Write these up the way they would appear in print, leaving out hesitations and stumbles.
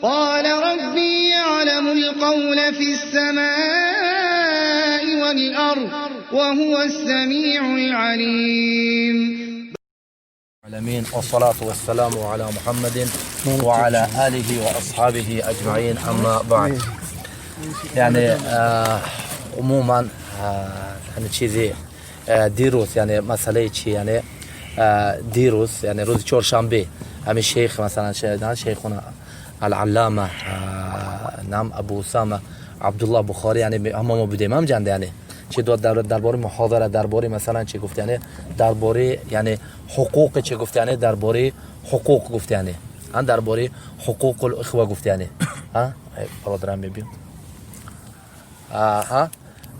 قال ربي يعلم القول في السماء والأرض وهو السميع العليم. العالمين والصلاة والسلام على محمد وعلى آله وأصحابه أجمعين. أما بعد يعني عموما يعني چیزی دیروز یعنی مسئله چی یعنی دیروز یعنی روز چهارشنبه همین شیخ مثلا شیخنا العلامه نام ابو اسامه عبدالله بخاری یعنی ما بودیم هم جنده یعنی چی دو درباره محاضره درباره مثلا چی گفت یعنی درباره یعنی حقوق چی گفت یعنی درباره حقوق گفت یعنی درباره حقوق الاخوه گفت یعنی ها برادرم ببین ها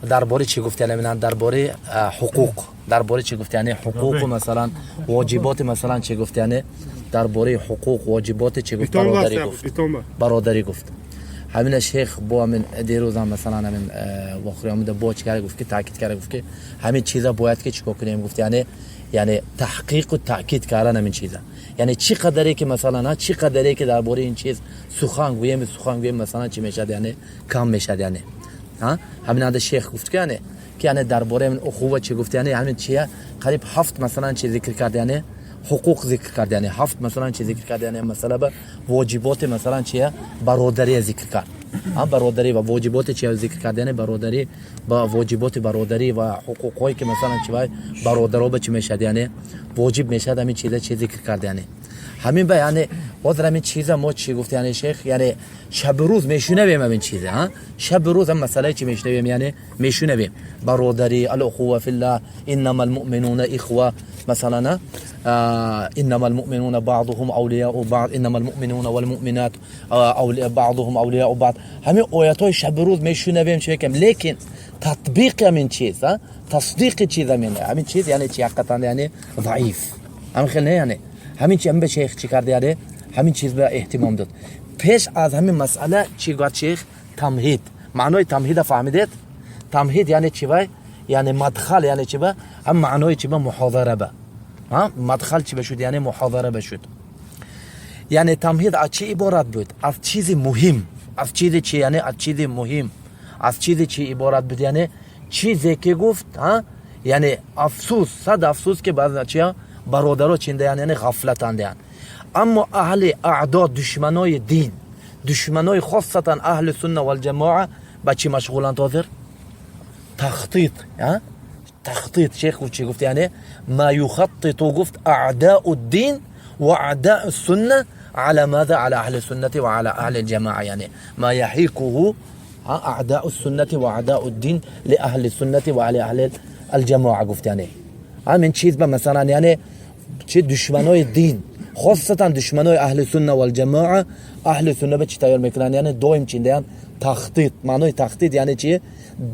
درباره چی گفت یعنی من درباره حقوق درباره چی گفت یعنی حقوق مثلا واجبات مثلا چی گفت یعنی درباره حقوق واجبات چی گفت برادری گفت همین شیخ با همین دیروز هم مثلا همین واخری آمده با چی کرده گفت که تاکید کرده گفت که همین چیزا باید که چیکار کنیم گفت یعنی تحقیق و تاکید کردن همین چیزا یعنی چی قدری که مثلا چی قدری که درباره این چیز سخن گویم مثلا چی میشه یعنی کم میشه یعنی ها همین اند شیخ گفت که یعنی درباره من اخوه چی گفت یعنی همین چیه قریب 7 مثلا چی ذکر کرد یعنی حقوق ذکر کرد یعنی 7 مثلا چی ذکر کرد یعنی مثلا به واجبات مثلا چیه برادری ذکر کرد برادری و واجبات چی ذکر کرد یعنی برادری با واجبات برادری و حقوقایی که مثلا چی برادرها به چی میشه یعنی واجب میشه همین چیزا چی ذکر کرد یعنی همین به یعنی باز همین چیزا ما چی گفت یعنی شیخ یعنی شب روز میشنویم همین چیزا ها شب روز هم مسئله چی میشنویم یعنی میشنویم برادری الاخوه فی الله انما المؤمنون اخوه مثلا انما المؤمنون بعضهم اولیاء بعض انما المؤمنون والمؤمنات بعضهم اولیاء بعض همین آیاتای شب روز میشنویم چه کم لیکن تطبیق همین چیز ها تصدیق چیز همین چیز یعنی چی حقیقتا یعنی ضعیف هم خیلی یعنی همین چی هم به شیخ چی کرده یعنی همین چیز به اهتمام داد پیش از همین مسئله چی گفت شیخ تمهید معنای تمهید فهمیدید تمهید یعنی چی وای یعنی مدخل یعنی چی به هم معنای چی به محاضره به ها مدخل چی بشود یعنی محاضره بشود یعنی تمهید از چی عبارت بود از چیز مهم از چیز چی یعنی از چیز مهم از چیز چی عبارت بود یعنی چیزی که گفت ها یعنی افسوس صد افسوس که بعضی چیا برادرها چنده یعنی غفلت اندن اما اهل اعداد دشمنای دین دشمنای خاصتا اهل سنت و الجماعه با چی مشغولن حاضر تخطیط ها تخطیط شیخ چی گفت یعنی ما يخطط گفت اعداء الدين واعداء السنه على ماذا على اهل السنه وعلى اهل الجماعه يعني ما يحيقه اعداء السنه واعداء الدين لاهل السنه وعلى اهل الجماعه گفت یعنی همین چیز به مثلا یعنی چه دشمنای دین خاصتا دشمنای اهل سنت و الجماعه اهل سنت به چی تیار میکنن یعنی دویم چیندن تخطیط معنای تخطیط یعنی چی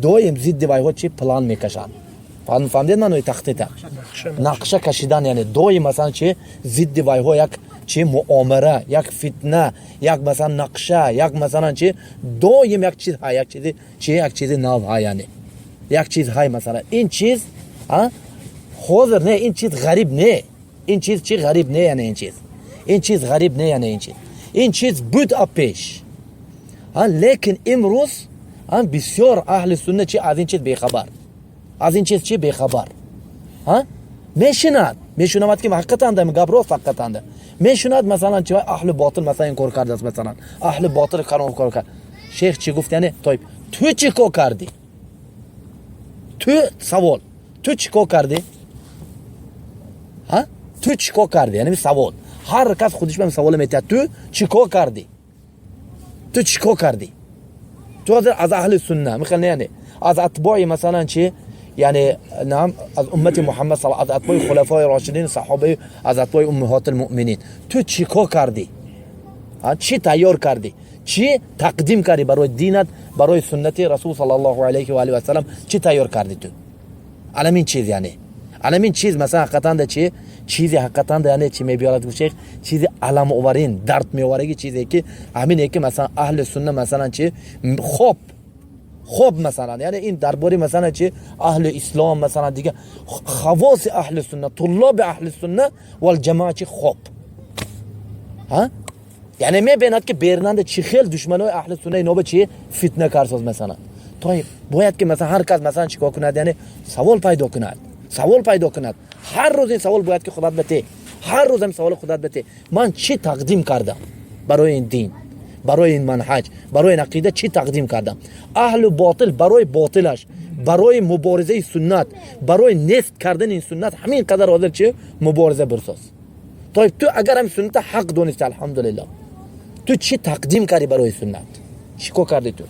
دویم ضد وایو چی پلان میکشن فهمیدید معنای تخطیط نقشه کشیدن یعنی دویم مثلا چی ضد وایو یک چی مؤامره یک فتنه یک مثلا نقشه یک مثلا چی دویم یک چیز ها یک چیزی چی یک چیز نو ها یعنی یک چیز های مثلا این چیز ها حاضر نه این چیز غریب نه این چیز چی غریب نه یعنی این چیز غریب نه یعنی این چیز بود پیش ها لیکن امروز ها بسیار اهل سنت چی از این چیز بیخبر از این چیز چی بیخبر ها میشنود که حقیقتا اند میگابرو فقط اند میشنود مثلا چی اهل باطل مثلا این کار کرده است مثلا اهل باطل کار کرد شیخ چی گفت یعنی تو چی کار کردی تو سوال تو چی کار کردی ها تو چیکار کردی یعنی سوال هر کس خودش به سوال میتونه تو چیکار کردی تو از اهل سنت میخواد یعنی از اتباع مثلا چی یعنی نعم از امت محمد صلی الله علیه و آله اتباع خلفای راشدین صحابه از اتباع امهات المؤمنین تو چیکار کردی چی تیار کردی چی تقدیم کردی برای دینت برای سنت رسول صلی الله علیه و آله و سلم چی تیار کردی تو علمین چیز یعنی علمین چیز مثلا حقیقتا چی چیزی حقیقتا یعنی چی میبیارد شیخ چیزی علم آورین درد میوارگی چیزی که همینه که مثلا اهل سنت مثلا چی خوب مثلا یعنی این درباره مثلا چی اهل اسلام مثلا دیگه خواص اهل سنت طلاب اهل سنت و الجماعه چی خوب ها یعنی میبیند که برننده چی خیل دشمنای اهل سنت نوبه چی فتنه کارساز مثلا. تو باید که مثلا هر کس مثلا چیکار کند، یعنی سوال پیدا کند. هر روز این سوال باید که خودت بته، هر روز این سوال خودت بته من چی تقدیم کردم برای این دین، برای این منهج، برای این عقیده چی تقدیم کردم. اهل باطل برای باطلش، برای مبارزه سنت، برای نفت کردن این سنت همین قدر حاضر چه مبارزه برساز. تو اگر هم سنت حق دونست الحمدلله، تو چی تقدیم کردی برای سنت؟ چیکار کردی تو؟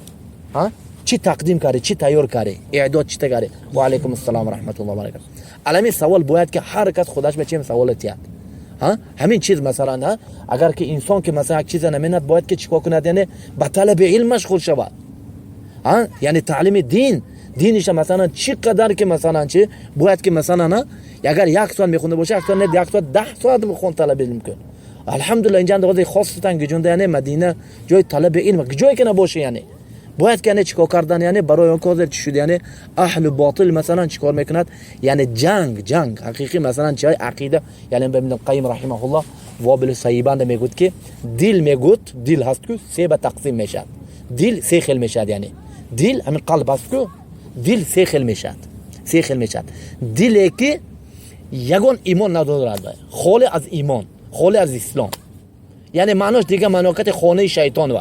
ها؟ چی تقدیم کردی؟ چی تیار کردی؟ اعداد چی کردی؟ و علیکم السلام و رحمت الله و برکاته. الان سوال باید که هر کس خودش به چه سوالتی هست. ها؟ همین چیز مثلا ها؟ اگر که انسان که مثلا یک چیز نمی‌داند باید که چیکار کنه؟ یعنی به طلب علم مشغول شود. ها؟ یعنی تعلیم دینش مثلا چی قدر که مثلا چی باید که مثلا نه اگر یک سال میخونده باشه، یک سال نه، یک سال 10 ساعت بخون طلب علم کن. الحمدلله اینجا اندازه خاصتن گجونده، یعنی مدینه جای طلب علم جایی که نباشه، یعنی باید که نه چیکار کردن، یعنی برای اون کار چی شد، یعنی اهل باطل مثلا چیکار میکند، یعنی جنگ حقیقی مثلا چه عقیده، یعنی ابن القیم رحمه الله وابل صیبان میگوید که دل هست که سه به تقسیم میشد، دل سه خیل میشد، یعنی دل همین قلب هست که دل سه خیل میشد. دلی که یگان ایمان ندارد، خالی از ایمان، خالی از اسلام، یعنی معناش دیگه مناکت خانه شیطان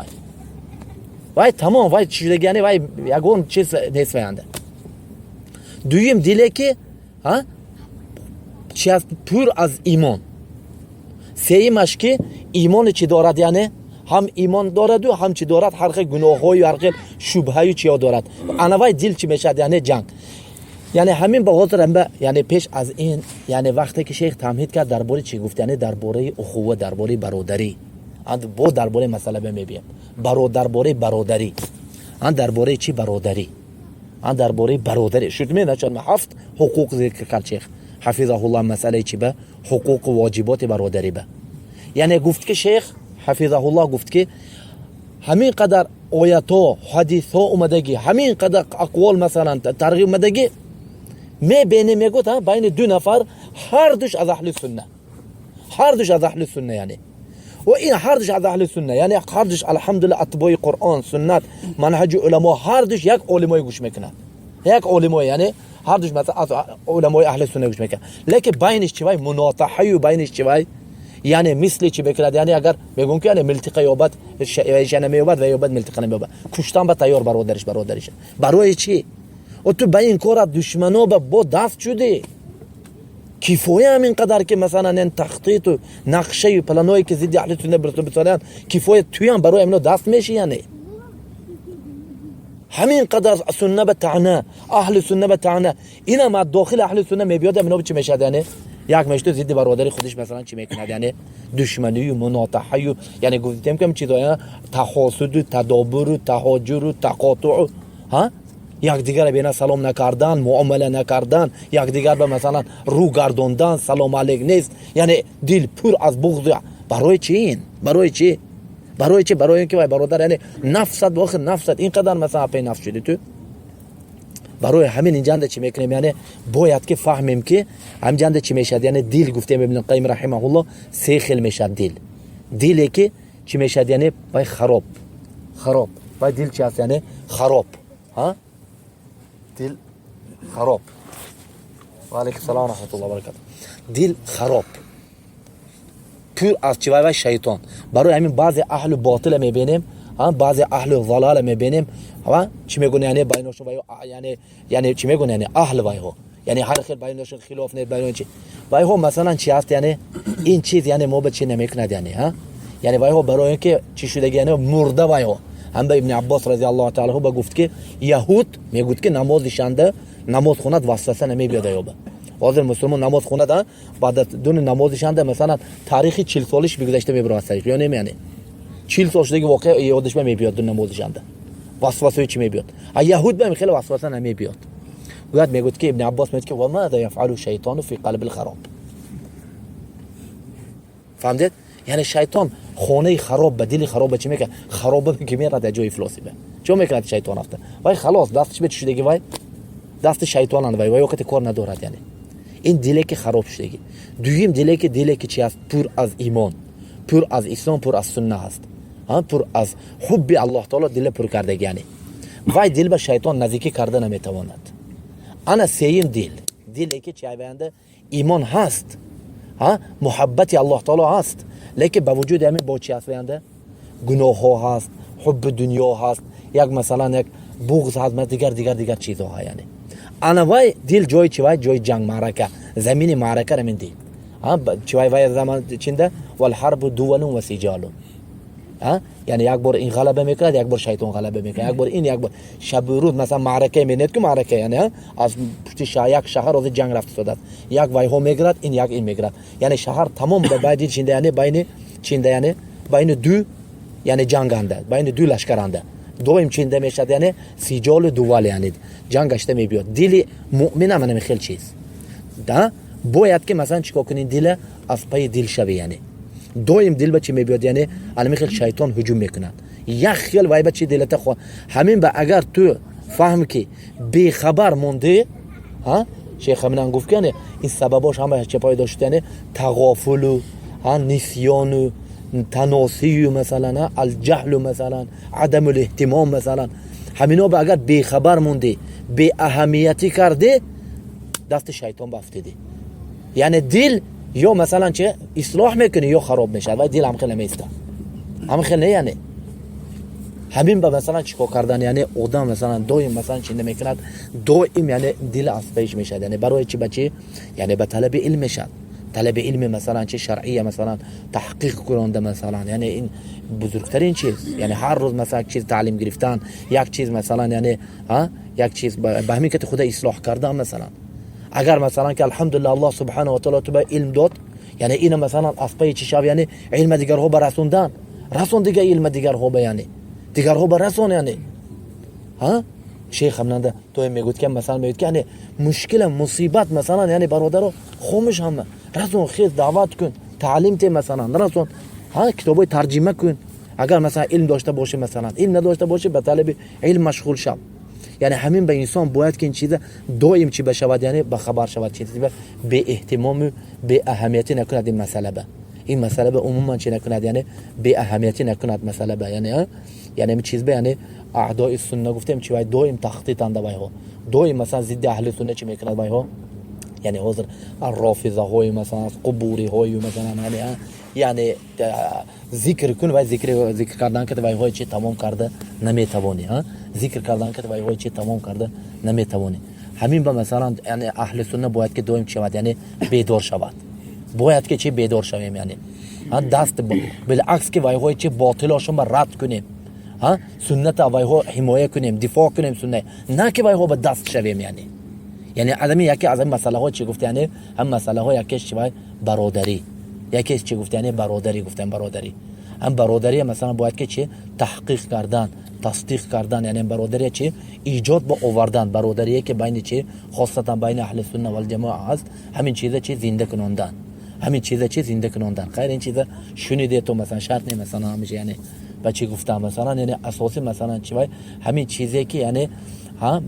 وای تمام وای چیز دیگه، یعنی وای یگان چیز نیست وینده. دویم دلی که ها چی از پر از ایمان. سیمش که ایمان چی دارد، یعنی هم ایمان دارد و هم چی دارد هر خیلی گناه‌های و هر خیلی شبهه‌ای چی دارد. انواع دل چی میشد، یعنی جنگ. یعنی همین به خاطر یعنی پیش از این، یعنی وقتی که شیخ تمهید کرد درباره چی گفت، یعنی درباره اخوه، درباره برادری، اند با درباره مسئله میبینیم برادری، اند درباره چی برادری، اند درباره برادری شد می نشد 7 حقوق ذکر کرد شیخ حفظه الله، مسئله چی به حقوق و واجبات برادری به. یعنی گفت که شیخ حفظه الله گفت که همین قدر آیات ها حدیث ها اومدگی، همین قدر اقوال مثلا ترغیب اومدگی، میبینه میگوت ها بین دو نفر هر دوش از اهل سنت، یعنی و این هر دوش از اهل سنت، یعنی هر دوش الحمدلله اتباع قرآن سنت منهج علما، هر دوش یک علمای گوش میکنن، یک علمای، یعنی هر دوش مثلا از علمای اهل سنت گوش میکنن، لیکن بینش چی وای مناطحه و بینش چی وای، یعنی مثل چی بکرد، یعنی اگر میگم که یعنی ملتقی یابد شنمه یابد و یابد ملتقی نمیابد، کشتن به تیار برادرش برای چی؟ و تو به این کار دشمنا با دست شده. کیفایه همین قدر که مثلا این تخطیط و نقشه و پلانایی که ضد اهل سنت بسازن، کیفایه توی هم برای اینا دست میشه، یعنی همین قدر سنت به طعنه، اهل سنت به طعنه، اینا ما داخل اهل سنت میبیاد اینا چی میشه، یعنی یک مشت ضد برادری خودش مثلا چی میکنه، یعنی دشمنی و مناطحه و یعنی گفتیم که چیزا تحاسد و تدابر و تهاجر و تقاطع، ها یک دیگر بینا سلام نکردن، معامله نکردن، یک دیگر به مثلا رو گردوندن، سلام علیک نیست، یعنی دل پر از بغض. برای چی؟ برای اینکه برادر، یعنی نفست با آخر نفست اینقدر مثلا پی نفس شدی تو. برای همین اینجا چی میکنیم، یعنی باید که فهمیم که همینجا چی میشد، یعنی دل گفتیم ابن القیم رحمه الله سه خیل میشد. دلی که چی میشد، یعنی باید خراب باید دل چی هست، یعنی خراب، ها دل خراب. و علیکم السلام و رحمت الله و برکاته. دل خراب پر از چی و شیطان. برای همین بعضی اهل باطل میبینیم، بعضی اهل ضلال میبینیم، ها چی میگن، یعنی بیناشون یعنی چی میگن، یعنی اهل وایها، یعنی هر خیل بیناشون خلاف نه، بین چی وایها مثلا چی هست، یعنی این چیز یعنی ما به چی نمیکند، یعنی ها یعنی وایها برای اینکه چی شده، یعنی مرده وایها. هم به ابن عباس رضی الله تعالی عنه گفت که یهود میگوید که نماز خوند وسوسه نمیبیاد یابه. حاضر مسلمان نماز خوند بعد دون نمازشنده مثلا تاریخی 40 سالش بگذشته میبره سرش، یا نمیانه 40 سال شده واقعا یادش نمیاد دون نمازشنده وسوسه چی میبیاد. یهود به خیلی وسوسه نمیبیاد. بعد میگوید که ابن عباس میگه که و ماذا يفعل الشیطان فی قلب الخراب. فهمید؟ یعنی شیطان خانه خراب به دل خراب چی میکنه، خرابه که میره در جای افلاسی به چون میکنه شیطان افته وای خلاص دستش به شدگی وای دست شیطان وای وقت کار ندارد. یعنی این دلی که خراب شدگی. دویم دلی که چی است، پر از ایمان، پر از اسلام، پر از سنت است. ها پر از حب الله تعالی دل پر کردگی یعنی وای دل به شیطان نزدیکی کرده نمیتواند. انا سیم دلی که چه آینده ایمان هست، ها محبت الله تعالی هست، لیکن با وجود همین با چی هست آینده گناه ها هست، حب دنیا هست، یک مثلا یک بغض هست، دیگر چیزها یعنی. انا وای دل جای چی وای جای جنگ معرکه زمین معرکه رو میندی. ها چی وای زمان چنده والحرب دول و سجال. ها یعنی یک بار این غلبه میکرد، یک بار شیطان غلبه میکرد، یک بار این یک بار شب و روز مثلا معرکه میند که معرکه یعنی از پشت یک شهر از جنگ رفت شده، یک وای ها میگرد این یک این میگرد، یعنی شهر تمام به بعد چنده یعنی بین چنده یعنی بین دو یعنی جنگنده، بین دو لشکرنده دویم چنده میشد یعنی سجال دول یعنی جنگ گشته میبیاد. دل مؤمن هم نمیخیل چیز ده باید که مثلا چیکار کنین دل از پای دل شوی یعنی دویم دل به چی میبیاد یعنی المیخیل شیطان هجوم میکنند یک خیال وای به چی دلت خو همین به اگر تو فهم که بی خبر مونده ها شیخ همین گفت که این سبباش همه چه پای داشته یعنی تغافل و نسیان و تناسی مثلا الجهل مثلا عدم الاهتمام مثلا همینا به اگر بی خبر مونده بی اهمیتی کرده دست شیطان بافتیده یعنی دل یا مثلا چه اصلاح میکنه یا خراب میشه و دل هم خیلی نمیسته هم خیلی نه یعنی همین به مثلا چیکار کردن یعنی آدم مثلا دائم مثلا چی نمیکند دائم یعنی دل از پیش میشه یعنی برای چی بچه یعنی به طلب علم میشه طلب علم مثلا چه شرعیه مثلا تحقیق کننده مثلا یعنی این بزرگترین چیز یعنی هر روز مثلا یک چیز تعلیم گرفتن یک چیز مثلا یعنی یک چیز به همین که خدا اصلاح کردن مثلا اگر مثلا که الحمدلله الله سبحانه و تعالی تو به علم داد یعنی این مثلا از پای چی شاب یعنی علم دیگر ها برسوندن رسون دیگه علم دیگر ها به یعنی دیگر ها برسون یعنی شیخ همنده تو میگوید که مثلا میگوید که یعنی مشکل مصیبت مثلا یعنی برادر خومش همه رسون خیز دعوت کن تعلیم ته مثلا رسون کتابای ترجمه کن اگر مثلا علم داشته باشه مثلا علم نداشته باشه به طلب علم مشغول شو یعنی همین به انسان باید که این چیزا دائم چی بشود یعنی به خبر شود چیزی به اهتمام و به اهمیتی نکند این مسئله به عموما چی نکند یعنی به اهمیتی نکند مسئله به یعنی این چیز به یعنی اعداء سنت گفتیم چی باید دائم تخطیط انده باید دائم مثلا ضد اهل سنت چی میکند باید یعنی حاضر الرافضه های مثلا قبوری های مثلا یعنی ذکر کن و ذکر کردن که وای های چی تمام کرده نمیتوانی ذکر کردن که وای های چی تمام کرده نمیتوانی همین به مثلا یعنی اهل سنت باید که دائم شود یعنی بیدار شود باید که چی بیدار شویم یعنی دست بالعکس که وای های چی باطلاشون را رد کنیم سنت وای ها حمایت کنیم دفاع کنیم سنت نه که وای ها به دست شویم یعنی آدمی یکی از این مسئله ها چی گفت یعنی هم مسئله ها یکیش چی باید برادری یکیش چی گفت یعنی برادری گفتن برادری هم برادری مثلا باید که چی تحقیق کردن تصدیق کردن یعنی برادری چی ایجاد با آوردن برادری که بین چی خاصتا بین اهل سنت و الجماعه است همین چیزا چی زنده کنندن همین چیزا چی زنده کنندن خیر این چیزا شنیده تو مثلا شرط نه مثلا همیشه یعنی بچی گفتم مثلا یعنی اساسی مثلا چی باید همین چیزی که یعنی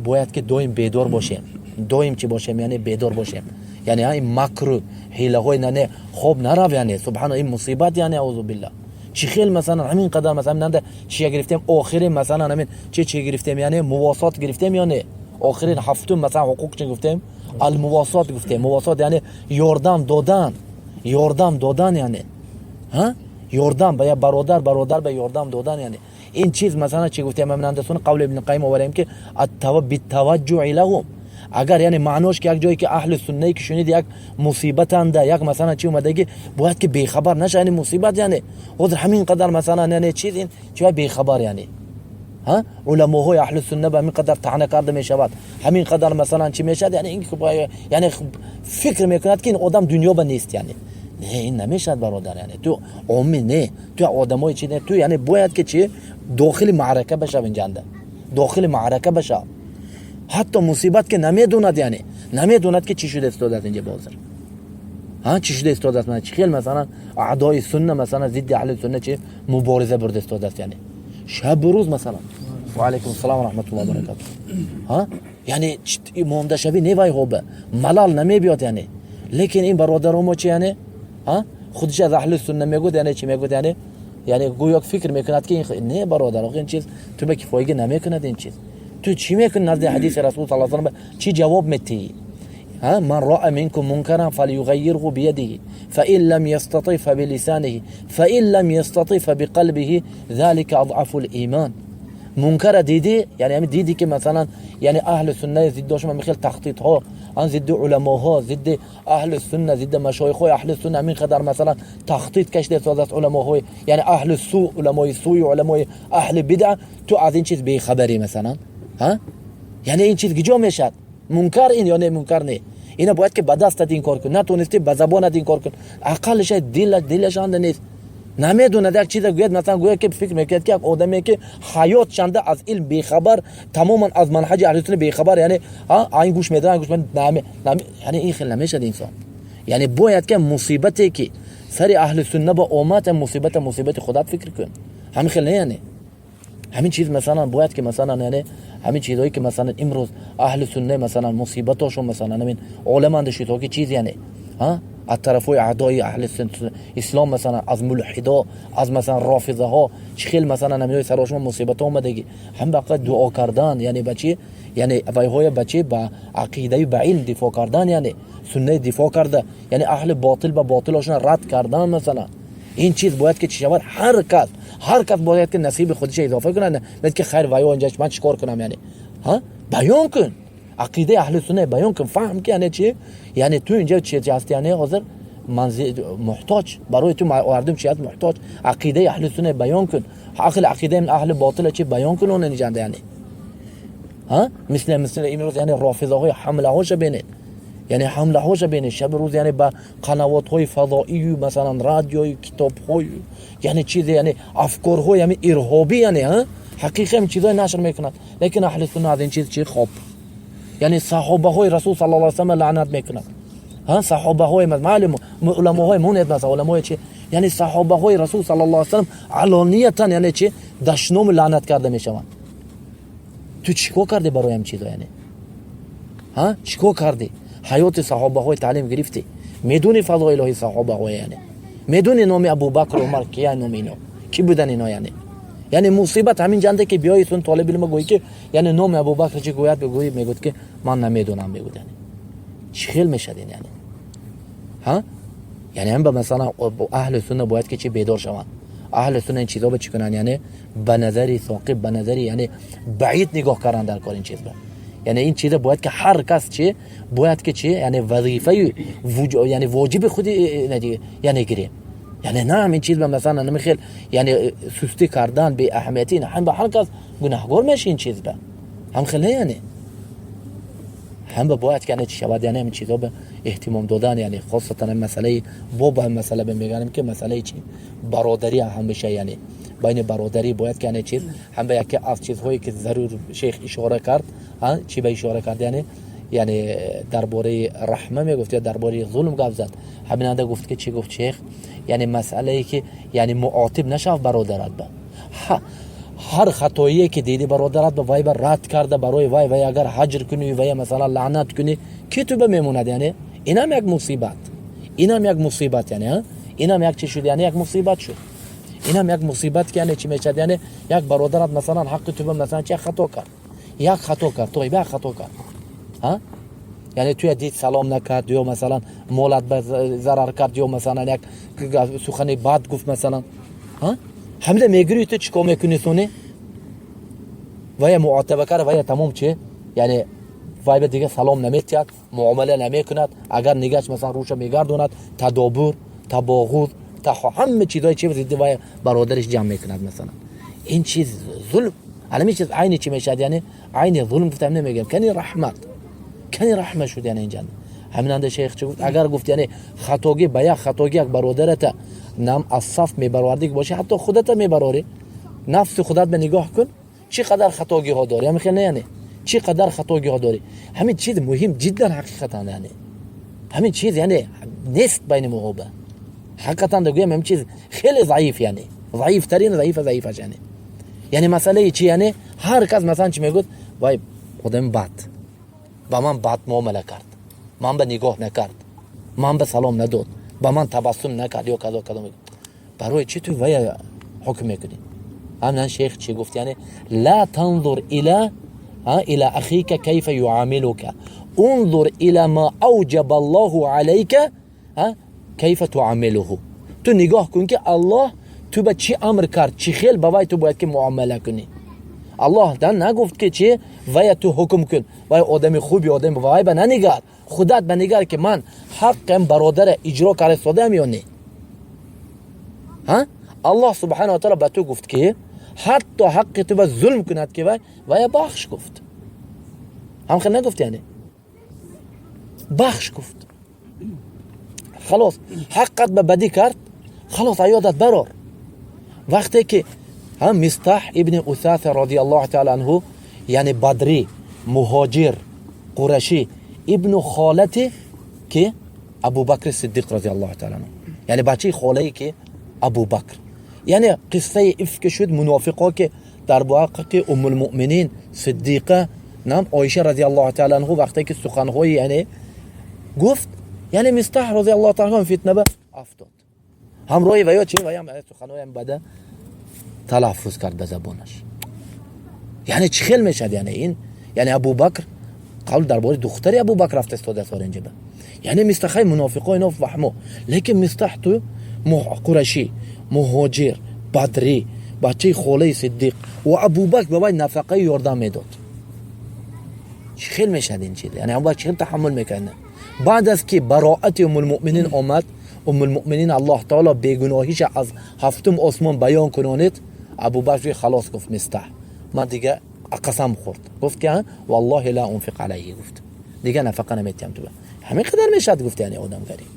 باید که دائم بیدار باشیم دائم چی باشیم یعنی بیدار باشیم یعنی این مکر حیله های نه خوب نرو یعنی سبحان این مصیبت یعنی اعوذ بالله چی خیل مثلا همین قدر مثلا ننده چی گرفتیم آخرین مثلا همین چی گرفتیم یعنی مواسات گرفتیم یعنی آخرین هفتم مثلا حقوق چی گفتیم المواسات گفتیم مواسات یعنی یاردم دادن یعنی یاردم به برادر به یاردم دادن یعنی این چیز مثلا چی گفتیم من اندسون قول ابن قیم آوریم که بالتوجع لهم اگر یعنی معناش که یک جایی که اهل سنتی که شنید یک مصیبت انده یک مثلا چی اومده که باید که بی خبر نشه یعنی مصیبت یعنی خود همین قدر مثلا یعنی چیز این چی بی خبر یعنی علماء اهل سنت به همین قدر طعنه کرده میشود همین قدر مثلا چی میشد یعنی این یعنی فکر میکند که این آدم دنیا با نیست یعنی نه این نمیشد برادر یعنی تو عمومی نه تو آدمای چی نه تو یعنی باید که چی داخل معرکه بشه اینجنده داخل معرکه بشه حتی مصیبت که نمیدوند یعنی نمیدوند که چی شده استاد از اینجا بازر چی شده استاد از من چی خیل مثلا اعدای سنت مثلا ضد اهل سنت چی مبارزه برده استاد است یعنی شب روز مثلا و علیکم السلام و رحمت الله و برکاته یعنی مونده شبی نیوای خوبه ملال نمیبیاد یعنی لیکن این برادرام چی یعنی خودش از اهل سنت میگوید یعنی چی میگوید یعنی یعنی گویا فکر میکند که نه برادر آخه این چیز تو به کفایگی نمیکند. این چیز تو چی میکنی نزد حدیث رسول صلی الله علیه و آله چی جواب میدی؟ ها من رأى منكم منكرا فليغيره بيده فإن لم يستطع فبلسانه فإن لم يستطع فبقلبه ذلك أضعف الإيمان. منکر دیدی یعنی همین دیدی که مثلا یعنی اهل سنت ضدشون میخیل تخطیط ها ان ضد علما ها ضد اهل سنت ضد مشایخ های اهل سنت همین قدر مثلا تخطیط کشیده ساز از علما های یعنی اهل سو علمای سوی علمای اهل بدع تو از این چیز بی خبری مثلا ها یعنی این چیز گجا میشد منکر این یا نه منکر نه اینا باید که به دستت این کار کن نتونستی به زبانت این کار کن اقلش دلش اند نیست نمیدونه در چیزا گوید مثلا گویا که فکر میکرد که آدمی که حیات چنده از علم بی خبر تماما از منهج اهل سنت بی خبر یعنی این گوش میدن گوش میدن یعنی این خیلی نمیشه انسان یعنی باید که مصیبتی که سر اهل سنت با امت مصیبت خودت فکر کن همین خیلی نه یعنی همین چیز مثلا باید که مثلا یعنی همین چیزایی که مثلا امروز اهل سنت مثلا مصیبتاشون مثلا همین علما اندشید که چیز یعنی ها از طرفای اعدای اهل اسلام مثلا از ملحدا از مثلا رافضه ها چخیل مثلا نمیای سراشون مصیبت اومدگی هم فقط دعا کردن یعنی بچی یعنی وایهای بچی با عقیده با علم دفاع کردن یعنی سنت دفاع کرده یعنی اهل باطل با باطلشون رد کردن مثلا این چیز باید که چه شود هر کس باید که نصیب خودش اضافه کنه باید که خیر وایو اینجاش من چیکار کنم یعنی ها بیان کن عقیده اهل سنت بیان کن فهم که یعنی چی یعنی تو اینجا چی هستی یعنی حاضر محتاج برای تو مردم چیت محتاج عقیده اهل سنت بیان کن عقیده اهل باطل چی بیان کن اون نجنده یعنی ها مثل این روز یعنی رافضه های حمله هاش ببینید یعنی حمله هاش ببینید شب روز یعنی با قنوات های فضایی مثلا رادیوی کتاب های یعنی چیز یعنی افکار های یعنی ارهابی یعنی ها حقیقی هم چیزای نشر میکنند لیکن اهل سنت از این چیز چی خوب یعنی صحابه های رسول صلی الله علیه و سلم لعنت میکنند ها صحابه های معلم علما های مونت مثلا علما چی یعنی صحابه های رسول صلی الله علیه و سلم علانیتا یعنی چی دشنام لعنت کرده میشوند تو چیکار کردی برای این چیزا یعنی ها چیکار کردی حیات صحابه های تعلیم گرفتی میدونی فضایل های صحابه های یعنی میدونی نام ابوبکر و عمر کیا نام اینا کی بودن اینا یعنی مصیبت همین جنده که بیای سن طالب علم گویی که یعنی نام ابوبکر چه گوید بگویی میگه که من نمیدونم میگه یعنی چی خیل میشدین یعنی ها یعنی هم مثلا اهل سنت باید که چی بیدار شوند اهل سنت این چیزا به چی کنن یعنی به نظری ثاقب به نظری یعنی بعید نگاه کردن در کار این چیز یعنی این چیزا باید که هر کس چی باید که چی یعنی وظیفه یعنی واجب خود یعنی گیره یعنی نه این چیز مثلا نمیخیل یعنی سستی کردن به اهمیتی نه هم به هر کس گناهگار میشه این چیز به هم خیلی یعنی هم باید که چی شود یعنی این چیزا به اهتمام دادن یعنی خاصتا مسئله باب هم مسئله میگم که مسئله چی برادری هم بشه یعنی بین برادری باید که چیز هم به یکی از چیزهایی که ضرور شیخ اشاره کرد ها چی به اشاره کرد یعنی درباره رحمه میگفت یا درباره ظلم گفت زد همین انده گفت که چی گفت شیخ یعنی مسئله ای که یعنی معاتب نشو برادرت به هر خطایی که دیدی برادرت به وای بر رد کرده برای وای اگر هجر کنی وای مثلا لعنت کنی کی تو به میموند یعنی اینم یک مصیبت یعنی ها اینم یک چی شد یعنی یک مصیبت شد اینم یک مصیبت که یعنی چی میشه یعنی یک برادرت مثلا حق تو به مثلا چه خطا کرد تو یک خطا کرد ها یعنی توی دید سلام نکرد یا مثلا مولد به ضرر کرد یا مثلا یک سخنی بد گفت مثلا ها همین میگری تو چیکار میکنی سونی وای معاتبه کرد وای تمام چه یعنی وای به دیگه سلام نمیتید معامله نمیکند اگر نگاش مثلا روش میگردوند تدابر تباغض همه چیزای چه وزید وای برادرش جمع میکند مثلا این چیز ظلم علمی چیز عینی چی میشد یعنی عین ظلم گفتم نمیگم کنی رحمت شد یعنی اینجا همین انده شیخ چه گفت اگر گفت یعنی خطاگی یک برادرت نام از صف میبروردی باشه حتی خودت میبراری نفس خودت به نگاه کن چی قدر خطاگی ها داری همین خیلی یعنی چی قدر خطاگی ها داری همین چیز مهم جدا حقیقتا یعنی همین چیز یعنی نیست بین موهبه حقیقتا بگم همین چیز خیلی ضعیف یعنی ضعیف ترین ضعیفش یعنی مسئله چی یعنی هر کس مثلا چی میگه وای خودم بد با من بد معامله کرد من به نگاه نکرد من به سلام نداد با من تبسم نکرد یا کذا برای چی تو وای حکم میکنی. همین شیخ چی گفت؟ یعنی لا تنظر الى اخیک کیف یعاملک، انظر الى ما اوجب الله علیک کیف تعامله. تو نگاه کن که الله تو به چی امر کرد، چی خیل باید تو باید که معامله کنی. الله دن نگفت که چی وای تو حکم کن، وای آدم خوبی آدم وای به ننگر، خودت بنگر که من حقم برادر اجرا کرده سادم یا نه. الله سبحانه و تعالی به تو گفت که حتی حق تو به ظلم کند که وای بخش گفت. هم خیلی نگفت، یعنی بخش گفت. خلاص حقت به بدی کرد، خلاص عیادت برار. وقتی که مصطح ابن اثاثه رضی الله تعالی عنه، یعنی بدری مهاجر قرشی ابن خالته که ابو بکر صدیق رضی الله تعالی عنه، یعنی بچه خاله که ابو بکر، یعنی قصه افک شد منافقا که در واقع که ام المؤمنین صدیقه نام عایشه رضی الله تعالی عنها وقتی که سخنهای یعنی گفت، یعنی مصطح رضی الله تعالی عنه فتنه به افتاد. همراهی ویا چه ویا سخنهای هم بده تلفظ کرد به زبانش. یعنی چه خیل میشد یعنی این، یعنی ابو بکر قول درباره دختری ابو بکر رفت استاد سال اینجا. یعنی مستخای منافقا اینا فهمو، لیکن مستح تو قرشی مهاجر بدری بچه خاله صدیق و ابو بکر بابای نفقه یاردم میداد. چه خیل میشد این چیز، یعنی ابو بکر چه تحمل میکنه. بعد از که براءت ام المؤمنین آمد، ام المؤمنین الله تعالی بیگناهیش از هفتم آسمان بیان کنانید، ابو بکر خلاص گفت مستح من دیگه قسم خورد، گفت که والله لا انفق علیه، گفت دیگه نفقه نمیتیم تو. همین قدر میشد گفت یعنی آدم غریب.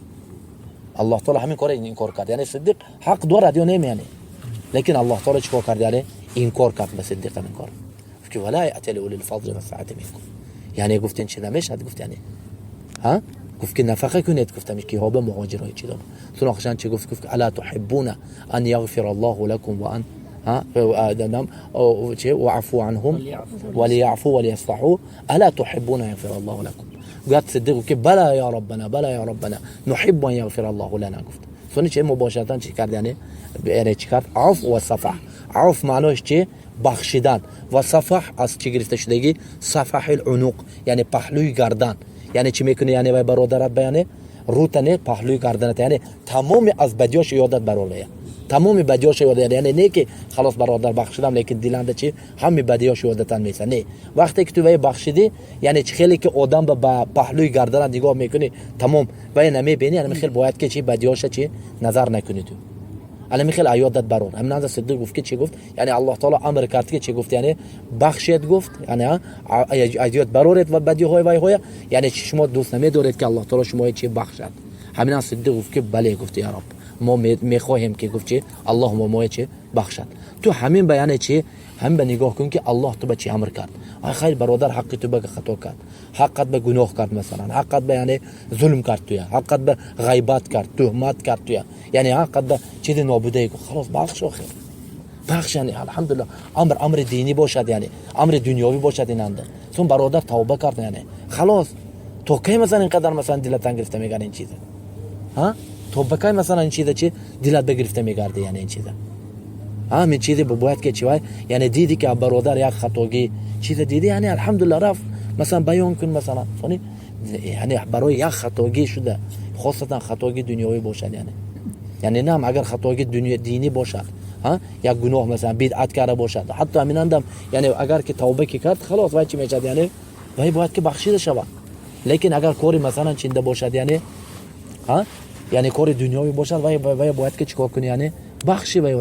الله تعالی همین کار این کار کرد، یعنی صدیق حق دارد یا نه، یعنی لیکن الله تعالی چیکار کرد؟ یعنی این کار کرد به صدیق همین کار. گفت که ولا یأتی لأولی الفضل والسعة منکم، یعنی گفت این چه نمیشد، گفت یعنی گفت که نفقه کنید، گفتم که ها به مهاجرای چی داد. سن آخرش چه گفت؟ گفت الا تحبون ان یغفر الله لكم وان وعفو عنهم وليعفوا وليصفحوا الا تحبون ان يغفر الله لكم. قالت صدیق که بلا یا ربنا بلا یا ربنا نحب ان یغفر الله لنا. گفت سن چه مباشرتا چی کرد؟ یعنی چی کرد؟ عفو و صفح. عفو معناش چه؟ بخشیدن، و صفح از چی گرفته شدگی؟ صفح العنق، یعنی پهلوی گردن. یعنی چی میکنه؟ یعنی وای برادرت بیانه روتنه پهلوی گردنت، یعنی تمام از بدیاش یادت برار بیان، تمام بدیاش یادت، یعنی نه که خلاص برادر بخشیدم لیکن دلنده چی همه بدیاش یادتن میسه. نه، وقتی که تو وای بخشیدی یعنی خیلی که آدم به پهلوی گردن نگاه میکنی تمام وای نمیبینی، یعنی خیلی باید که چی بدیاش چی نظر نکنی تو. الان میخواد عیادت برون. همین از صدیق گفت که چی گفت؟ یعنی الله تعالی امر کرد که چی گفت؟ یعنی بخشید گفت، یعنی عیادت برورت و بدی های وای های، یعنی شما دوست نمیدارید که الله تعالی شما چی بخشد. همین از صدیق گفت که بله، گفت یا رب ما میخواهیم که گفت چی الله ما چی بخشد. تو همین بیان چی هم به نگاه کن که الله تو به چی امر کرد. خیر برادر حق تو به خطا کرد، حقت به گناه کرد، مثلا حقت به یعنی ظلم کرد توی، حقت به غیبت کرد، تهمت کرد توی، یعنی حقت به چیز نابوده کو، خلاص بخش آخر بخش. یعنی الحمدلله امر دینی باشد، یعنی امر دنیوی باشد این انده. چون برادر توبه کرد، یعنی خلاص تو کی مثلا اینقدر مثلا دلت گرفته میگن این چیزه، توبه کی مثلا این چیزه چی دلت بگرفته میگرده، یعنی این چیزه همین چیزی باید که چی یعنی دیدی که برادر یک خطاگی چیز دیدی، یعنی الحمدلله رفت مثلا بیان کن، مثلا یعنی برای یک خطاگی شده، خاصتا خطاگی دنیوی باشد، یعنی نه اگر خطاگی دینی باشد، یک گناه مثلا بدعت کرده باشد، حتی همین اندم یعنی اگر که توبه کرد خلاص وای چی میشد، یعنی وای باید که بخشیده شود. لیکن اگر کاری مثلا چنده باشد، یعنی کار دنیوی باشد، وای باید که چیکار کنی، یعنی بخشی وای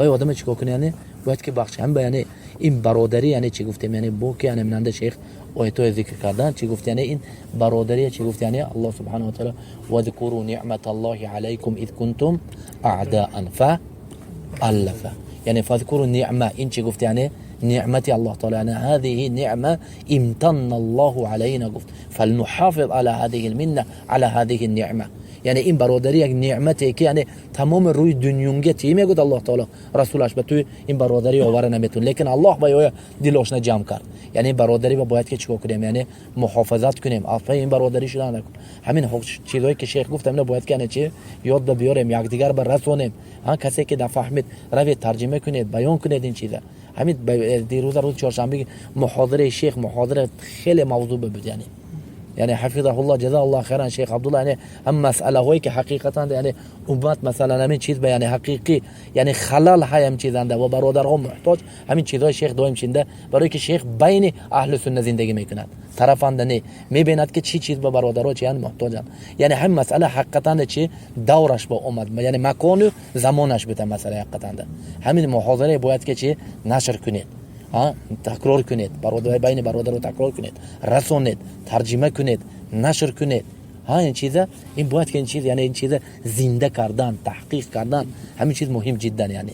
آدم چیکار کنه، یعنی باید که بخش. هم یعنی این برادری یعنی چی گفتیم، یعنی بو که یعنی مننده شیخ آیتو ذکر کردن چی گفت، یعنی این برادری چی گفت، یعنی الله سبحانه و تعالی و ذکروا نعمت الله علیکم اذ کنتم اعداء فالف، یعنی فذكروا النعمه، این چی گفت، یعنی نعمت الله تعالی، یعنی هذه نعمه امتن الله علينا، گفت فلنحافظ على هذه المنه على هذه النعمه، یعنی این برادری یک نعمته که یعنی تمام روی دنیونگه چی میگه الله تعالی رسولش به تو این برادری آوره نمیتون، لیکن الله باید دلش جمع کرد. یعنی برادری باید که چیکار کنیم؟ یعنی محافظت کنیم، افای این برادری شده نکن. همین چیزایی که شیخ گفت همین باید که چی یاد بیاریم، یکدیگر بر رسونیم. ها کسی که نفهمید روی ترجمه کنید، بیان کنید این چیزا. همین دیروز روز چهارشنبه محاضره شیخ محاضره خیلی موضوع بود، یعنی حفظه الله جزاه الله خیرا شیخ عبدالله، یعنی هم مسئله هایی که حقیقتا یعنی امت مثلا همین چیز به یعنی حقیقی یعنی خلل هم چیزنده و برادرها محتاج همین چیزهای شیخ دائم چینده، برای که شیخ بین اهل سنت زندگی میکند، طرفاندنی میبیند که چی چیز به برادرها چی محتاجن. یعنی هم مسئله حقیقتا چی دورش با امت، یعنی مکان و زمانش بده مسئله حقیقتا. همین محاضره باید که چی نشر کنید، تکرار کنید، برادر بین برادر رو تکرار کنید، رسونید، ترجمه کنید، نشر کنید. این چیزا این باید که این چیز یعنی این چیز زنده کردن، تحقیق کردن، همین چیز مهم جدا. یعنی